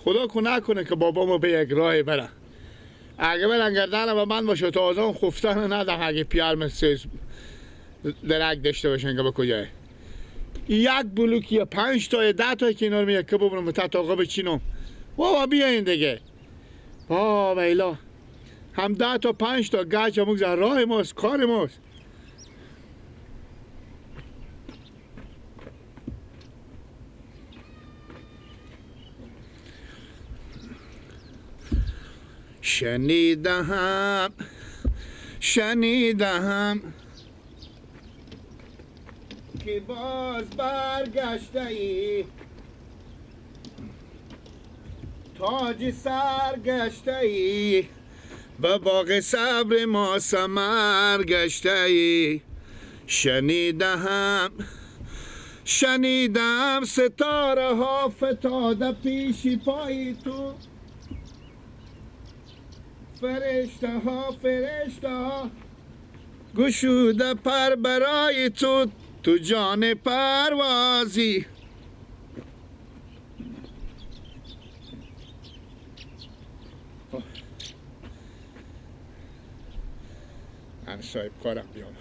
خدا نکنه که بابامو به یک راه بره. اگه برن گردن به من باشه تازه اون خفتن ندم اگه پیار مثل درک داشته باشن که به کجای یک بلوک یا 5 تا یا 10 تا کنار میاد که ببرم تا آقا بچینم. بابا بیاین دیگه. ویلا هم 10 تا 5 تا گچ هم بگذار راه ماست کار ماست. شنیدم که باز برگشته ای تاج سرگشته ای به باغ صبر ما ثمر گشته ای. شنیدم ستاره ها فتاده پیش پای تو فرشته ها گشوده پر برای تو جان پروازی. من صاحب کارم بیامد.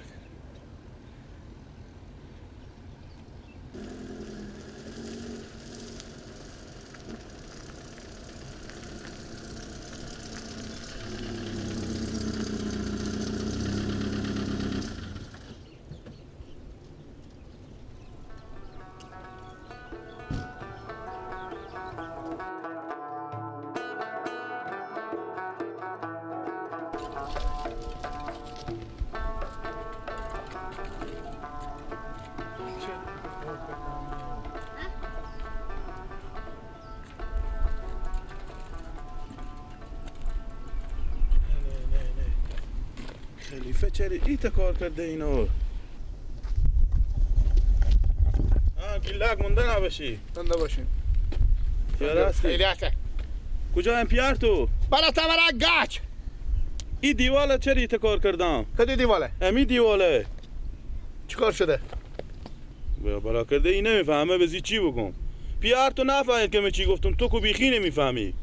خلیفه چرا ایت کار کرده اینو؟ گیلک مونده نباشی. مونده باشین. پیار هستی؟ خیلی هسته. کجا هم پیار تو؟ برای تمرک گچ. ای دیواله چرا ایت کار کردم؟ کدی دیواله؟ امی دیواله. چیکار شده؟ برا کرده ای نمیفهمه بزی چی بگم. پیار تو نفهمید که من چی گفتم تو کو بیخی نمیفهمی.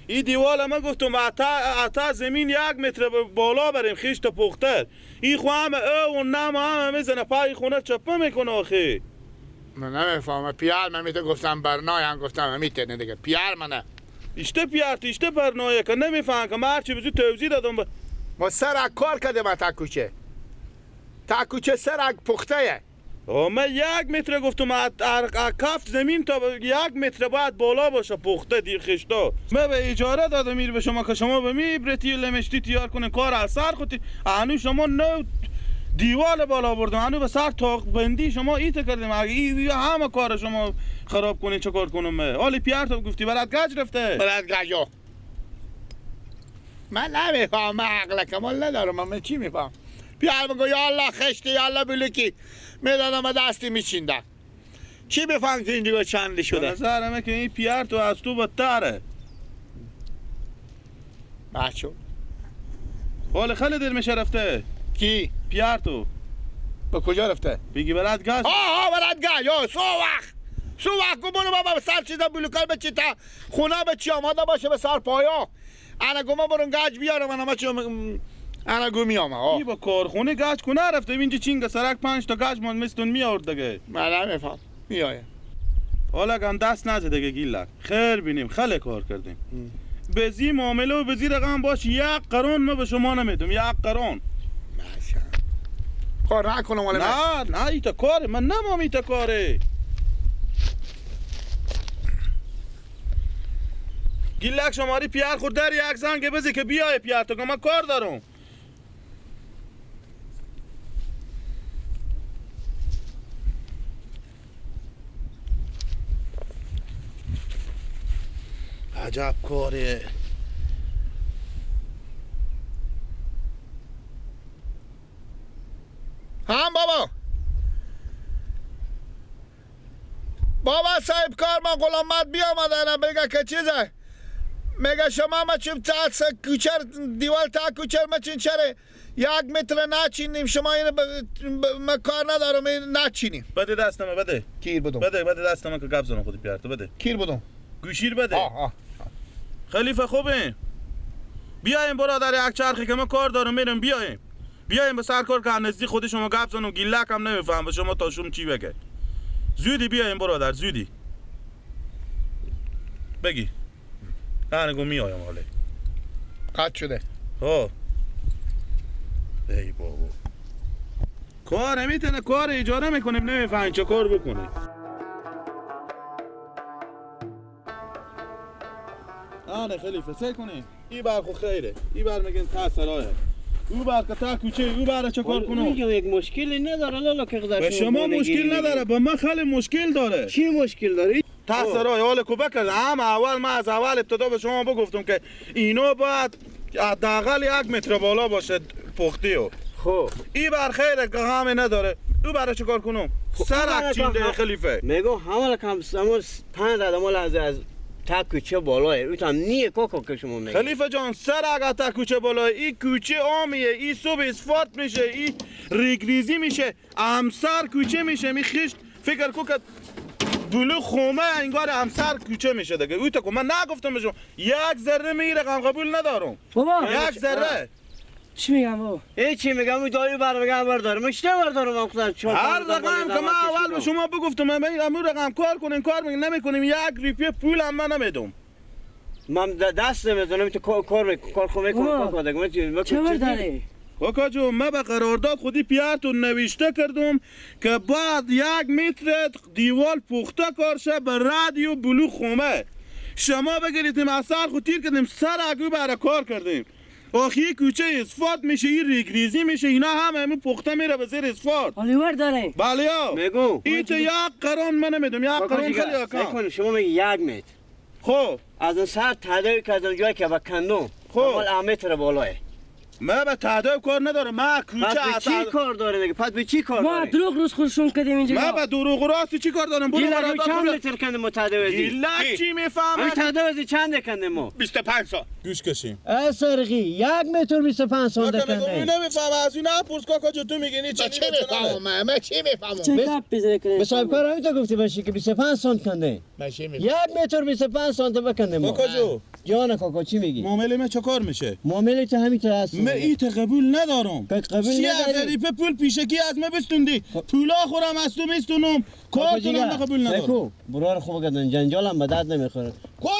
این دیوال ما گفتم اتا زمین 1 متر بالا بریم خیشت پختر. این خو همه او و نم همه میزنه پای خونه چپه میکنه آخه. من نمیفهمم پیار من میتونه گفتم برنای هم گفتم میتونه دیگه پیار منه. اشته پیار تو اشته برنایه که نمیفهم که من هرچی بزو توضیح دادم. ما سرک کار کرده ما تا کوچه سرک پخته. من 1 متر گفتم کفت زمین تا 1 متر باید بالا باشه پخته دیر خشتا. من به اجاره دادم میر به شما که شما به می برتی لمشتی تیار کنه کار اثر خودی. هنوز شما نو دیوال بالا بردم هنوز به سر تاق بندی شما ایت کردیم. اگه همه کار شما خراب کنین چه کار کنم من؟ حالی پیار تو گفتی برات گج رفته. برات گجو. من نمیفهم عقل کمال ندارم من چی میفهم. پیار بگو یا الله خشتی یا الله بلوکی میدادم دستی میچیندم. چی بفهم که این دیگه چندی شده؟ نظر همه که این پیار تو از تو بدتره. بچه حال خیلی دیر میشه رفته. کی؟ پیار تو به کجا رفته؟ بگی برات گج. برات گج. سو وقت گمونو بابا به سر چیزا بلوکال به چی تا خونه به چی آماده باشه به سر پایا. انا گما برون گج بیارم انا گو میام. ای با کارخونه گچ کنه رفته اینجا چینگ سرک 5 تا گچ من مستون میآورد دیگه. من نمیفهم میآیه. حالا هم دست نزد دیگه گیلک. خیر بینیم خیلی کار کردیم. به زی معامله و به زی رقم باش 1 قرون ما به شما نمیدم 1 قرون. ماشاءالله. کار نکنم ولی نه ایتا کاره من نمام ایتا کاره. گیلک شماری پیار خود در 1 زنگ بزی که بیای پیار تو که من کار دارم. عجب کاره. بابا صاحب کار ما غلامت بیامدن بگه که چیزه میگه شما ما چیم تا کوچر دیوال تا کوچر ما چین چره 1 متر نچینیم شما اینو ما کار ندارم این نچینیم. بده دستم بده. کیر بدم. بده دستم که قبض کنم خودی پیار تو بده. کیر بدم. گوشیر بده. خلیفه خوبه؟ بیایم برادر یک چرخی که من کار دارم میرم. بیایم به سر کار که نزدیک خود شما گپ زنم. گیلک هم نمیفهم به شما تا شما چی بگه. زودی بیایم برادر زودی. بگی. نگو میایم حاله. قطع شده. ها. ای بابا. کار نمیتونه کار اجاره میکنیم نمیفهم چه کار بکنه. آنه خلیفه سه کنی. این بر خو خیره. این بر میگن تا سرایه. او بر که تا کوچه او بر چه کار کنم؟ میگم یک مشکلی نداره لالا که به شما مشکل نداره با من خیلی مشکل داره. چی مشکل داری؟ تا سرای حال کوبه کرد. اول ما از اول ابتدا به شما بگفتم که اینو باید حداقل 1 متر بالا باشه پختیو. خب این بر خیره که همه نداره. او برای چه کار کنم؟ سرک چینده خلیفه. میگم همه کم سمور 5 دادم از تا کوچه بالاه. او هم نیه کوکو که شما میگی. خلیفه جان سرک تا کوچه بالا این کوچه عامیه. این صبح اسفات میشه. این ریگریزی میشه. همسر کوچه میشه. می خشت فکر کو که بلو خومه انگار همسر کوچه میشه دیگه. او تا من نگفتم به شما 1 ذره می رقم قبول ندارم. بابا 1 ذره. چی میگم بابا؟ چی میگم او دایی بر بردارم. اشته بردارم من خودم چون هر رقم که من اول به شما بگفتم من امور رقم کار کنین کار میگن نمیکنیم 1 روپیه پول هم من نمیدم. من دست نمیزنم تو کار خوب میکنم کار دیگه. چه برداری؟ کاکا جون من به قرارداد خودی پیارتون نوشته کردم که بعد 1 متر دیوال پخته کار شه به رادیو بلو خومه. شما بگیریدیم اثر خود تیر کردیم سر اگو برای کار کردیم. آخی کوچه اسفات میشه این ریگریزی میشه اینا همه پخته میره به زیر اسفات. آلیور داره؟ بله یا میگو این تو 1 قرون من نمیدم 1 قرون خیلی آکان. شما میگی 1 متر خب از اون سر تدایی که از اونجایی که با کندم اول 1 متر بالاه. من به تعداد کار ندارم. من کوچه پس به چی کار داره دیگه؟ پس به چی کار ما داره؟ دروغ روز خودشون کردیم اینجا. من به دروغ و راستی چی کار دارم؟ برو گیلک قرارداد چند خوبه. متر کنده متداوزی؟ گیلک چی همین میفهمه؟ تداوزی چند کنده ما؟ 25 سال. گوش کشیم. سرقی 1 متر 25 سانتی کاکا میگم کنده. نمیفهمه از این نپرس کاکا جو تو میگی من چی میفهمم؟ من چی میفهمم؟ چه گپ بزنه کنه؟ به صاحب کار همین تو گفتی باشی که 25 سانت کنده. من چی 1 میفهمم؟ متر 25 سانت بکنده ما. کاکا جو جان کاکا چی میگی؟ معامله من چه کار میشه؟ معامله تو همین تو هست. من ایت قبول ندارم. که قبول 30,000 نداری؟ روپیه پول پیشکی از من بستوندی. پولا خورم از تو میستونم. کار کنم من قبول ندارم. بکو برار خوب کردن جنجالم به درد نمیخوره. کلا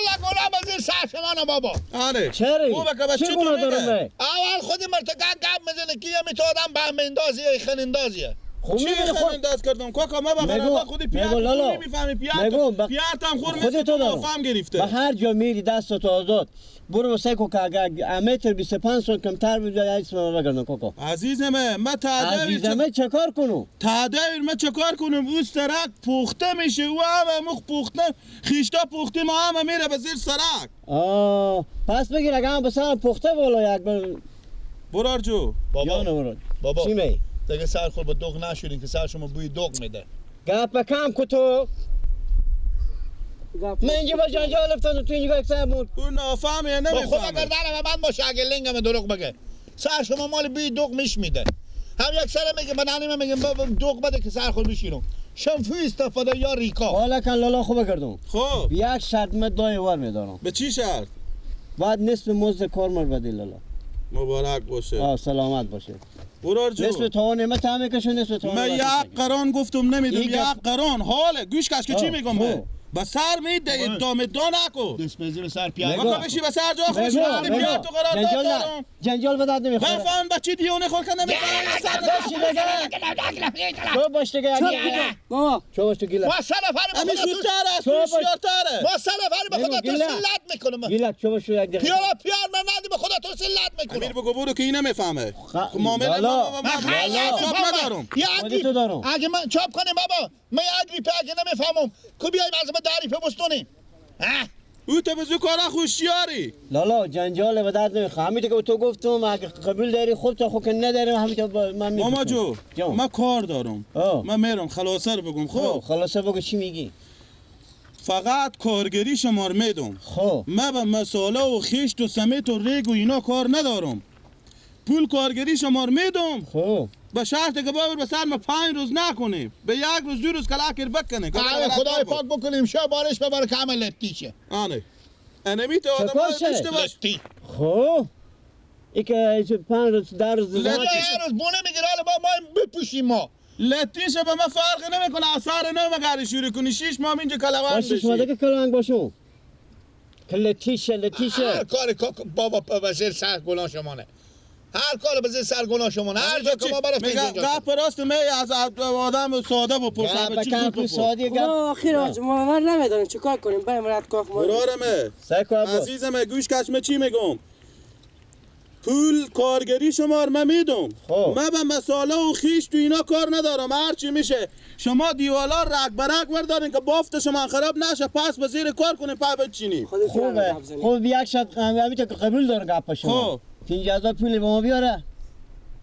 از این سر شما نه بابا. آره. چرا؟ خوبه که بچه چه تو گناه میگه؟ دارم به؟ اول خودی مرتکب گپ میزنه که یه میتو آدم بهم اندازیه خنندازیه. خوب چی میبینی خود خود انداز کردم کاکا ما به میگو- قرارداد خودی میگو پیار لالا. تو نمیفهمی میگو پیارتم پیارتم خور خودت مثل تو دارم. فهم گرفته. به هر جا میری دست تو آزاد. برو واسه کو که اگر متر 25 سانت کمتر بده اسم ما بگردن کاکا. عزیزم من عزیزم چه کار کنم؟ تعدایر من چه کار کنم؟ او سرک پخته میشه او همه مخ پخته خیشتا پخته ما همه میره به زیر سرک. پس بگیر اگه هم بسر پخته بالا یک بر برار جو جان برو. بابا چی می؟ دیگه سر خود به دوغ نشورین که سر شما بوی دوغ میده. گپ کم کو تو. من اینجا با جنجال افتادم تو اینجا یک سر بود. او نافهمیه با خدا نمیفهمه. گردن من باشه اگه لنگم دروغ بگه. سر شما مال بوی دوغ میش میده. هم یک سر میگه من نانیم میگم بابا دوغ بده که سر خود بشینم. شنفو استفاده یا ریکا. حالا کن لالا خوب کردم. خب یک شرط من دای ور میدارم. به چی شرط؟ بعد نصف مزد کار مر بدی لالا. مبارک باشه. سلامت باشه. برار جو نصف توان من تعمیر کشو نصف توان. من 1 قران گفتم نمیدم. این 1 قران حاله گوش کش که چی میگم من خب. به سر میده ادامه دا نکو. دست بزیر سر پیاده. کاکا بشی به سر جا خودش من پیار تو قرار دادم. جنجال به درد نمیخوره. بفهم بچه دیونه خور کنه نمیفهمه سر باشی دیگه. تو باش دیگه. بابا تو باش تو گیلک. ما سه نفر به همین خدا تو زودتر است تو تو باش. شیارتره. ما سه نفر به خدا تو گیلک. سلت میکنم. گیلک تو باش یک دقیقه. پیالا پیار من ندی به خدا تو سلت امیر میکنم. بگو برو که این نمیفهمه. خ- معامله لالا. من خیلی حساب نمیفهمم. ندارم. یه خودتو دارم. اگه من چاپ کنیم بابا من یه اگری اگه نمیفهمم که بیایم از من داری پی بستونیم. او تو بزو کارا خوشیاری. لالا جنجال به درد نمیخوره. همین که تو گفتم اگه قبول داری خوب تا خوب که نداری همین که من میگم. ماما جو جان. من کار دارم. من میرم خلاصه رو بگم. خب خلاصه بگو چی میگی؟ فقط کارگری شمار میدم. خب من به مساله و خشت و سمیت و ریگ و اینا کار ندارم. پول کارگری شمار میدم خب به شرط که باور به سر ما 5 روز نکنیم. به 1 روز 2 روز کلاکر بکنه. خدای پاک بکنیم شو بارش ببره که عمل تیشه. آنه انمی تو آدم کار شه؟ داشته باش. لطی خب ای که 5 در روز لطی هر روز بونه میگیره حالا ما بپوشیم ما لطیشه به ما فرقی نمیکنه اثر نمیگاری شروع کنی 6 ماه اینجا کلوان باشه شما بشی دیگه کلنگ باشون که لطیشه هر کار بابا وزیر سرگناه شمانه هر کار وزیر سرگناه شمانه هر جا که ما برای میگه گپ راست می از آدم ساده بپرسم چی بکن بود سادی گپ ما آخیر آج ما نمیدونیم چه کار کنیم بریم رد کاخ ما برارمه سعی کن عزیزم گوش کش چی میگم پول کارگری شما من میدم خب. من به مساله و خیش تو اینا کار ندارم هر چی میشه شما دیوالا رگ برگ بردارین که بافت شما خراب نشه پس به زیر کار کنین پای بچینی خوبه خوب یک شب همیشه که قبول داره گپ شما خب 50,000 پول به ما بیاره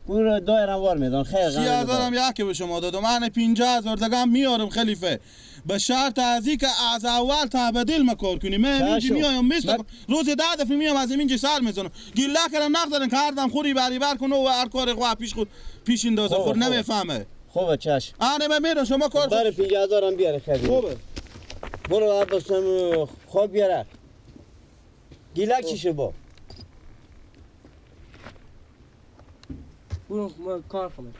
پول دایرم وار میدن خیر 30,000 هم یکی به شما دادم من 50,000 دیگه هم میارم خلیفه به شرط از این که از اول تا به دل کار کنی من اینجا میایم میستم روز 10 دفعه میام از اینجا سر میزنم گله کردم نقدرن که هر دم خوری بری بر کنه و هر کار خود پیش اندازه خور نمیفهمه خوبه چش آره من میرم شما کار برای 50,000 هم بیاره خیر خوبه برو عباسم خواب بیاره گیلک چیشه با برو ما کار کنیم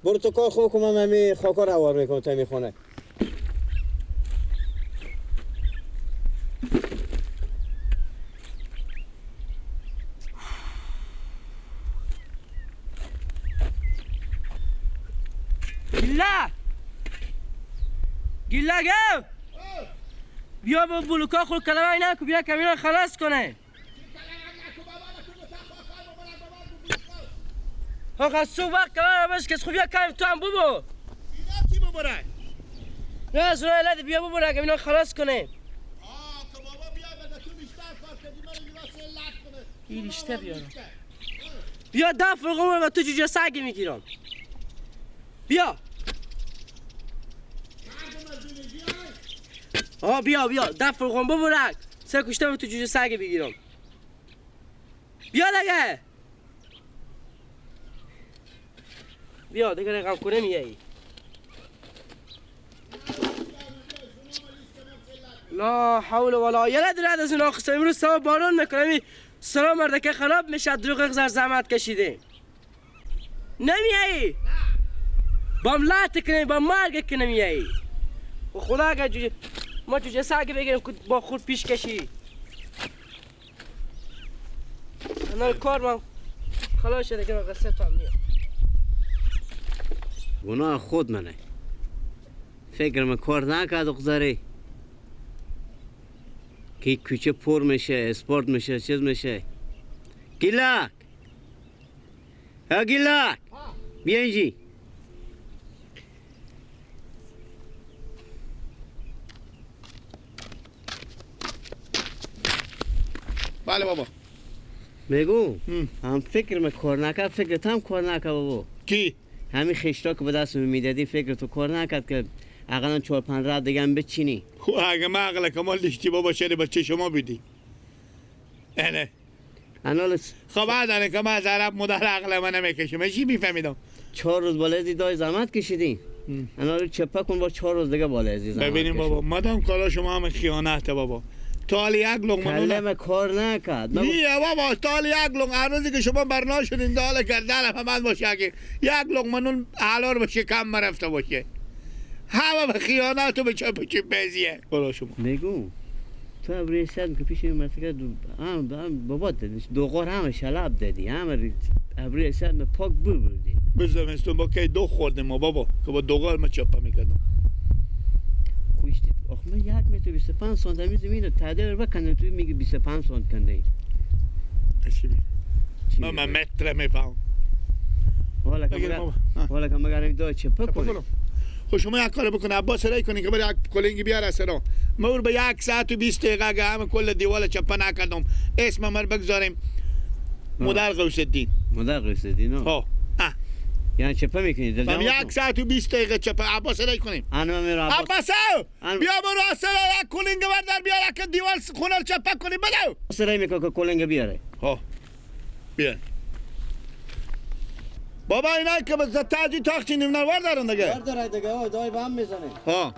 برو تو کار خوب کنم من می خاکار هوار میکنم تا میخونه گیلا گو بیا با بلوکا خود کلمه اینا که بیا کمینا خلاص کنه آقا سو وقت کلمه بش کس خوب بیا کم تو هم ببو اینا چی ببره؟ نه از راه لده بیا ببو کمینا خلاص کنه که بابا بیا بده تو بیشتر کار کردی من اینجا واسه لط کنه این ریشته بیارم بیا دفع قومه و تو جوجه سگی میگیرم بیا بیا دفع قوم ببرک سه کشته و تو جوجه سگی بگیرم بیا لگه بیا دیگه رقم کنه میه ای لا حول ولا یه نداره از این آخسته امروز سوا باران میکنه سلام مردکه خراب میشه دروغ اغزر زحمت کشیده نمیایی بام لات کنی بام مرگ کنی نمیایی و خدا اگه ما جوجه سگی بگیریم که با خود پیش کشی انا کار من خلاص شده که من قصه تو هم نیم گناه خود منه فکر من کار نکرد اقذاری که کوچه پر میشه اسپورت میشه چیز میشه گیلک ها گیلک بیا اینجی بله بابا میگو هم فکر من کار نکرد فکرت هم کار نکرد بابا کی؟ همین خشتا که به دست میدادی فکر تو کار نکرد که اقلا 4-5 راه دیگه هم بچینی خب اگه من عقل کمال داشتی بابا چرا بچه شما بیدی؟ نه انالس خب بعد که من از عرب مدر عقل من نمیکشم چی میفهمیدم 4 روز بالای دای زحمت کشیدی انالو چپا کن با 4 روز دیگه بالای زحمت ببینیم بابا مدام کارا شما هم خیانته بابا تالی یک لقمه کلمه کار نکرد نیه بابا تالی یک لقمه هر روزی که شما برنا شدین داله کردن من باشه اگه یک لقمه نون حلال باشه کم رفته باشه همه به خیانت و به چپ بزیه برای شما میگو تو ابری سد که پیش این مسکه بابا دادیش دوغار همه شلاب دادی همه ابری سد پاک بردی بزمستون با که دو خوردیم ما بابا که با دوغار ما چپا میکردم کشتی آخ من 1 متر 25 سانتی زمین تعدیل بکنم تو میگی 25 سانت کنده من متر میفهم حالا که مگرم دای چپا کنی خب شما یک کار بکنه عباس رای کنی که برای یک کلنگی بیاره سرا ما به 1 ساعت و 20 دقیقه اگه همه کل دیوال چپا نکردم اسم من بگذاریم مدر غوث الدین مدر غوث الدین ها یعنی چپا میکنی دل 1 ساعت و 20 دقیقه چپا عباس رای کنیم انا میرم عباس بیا برو اصلا یک کلنگ بردار بیاره که دیوال خونل چپا کنی بدو سرای میکنه که کلنگ بیاره ها بیا بابا اینا که به تاجی تاختی نمنوار دارن دیگه داره دیگه دای به هم میزنه ها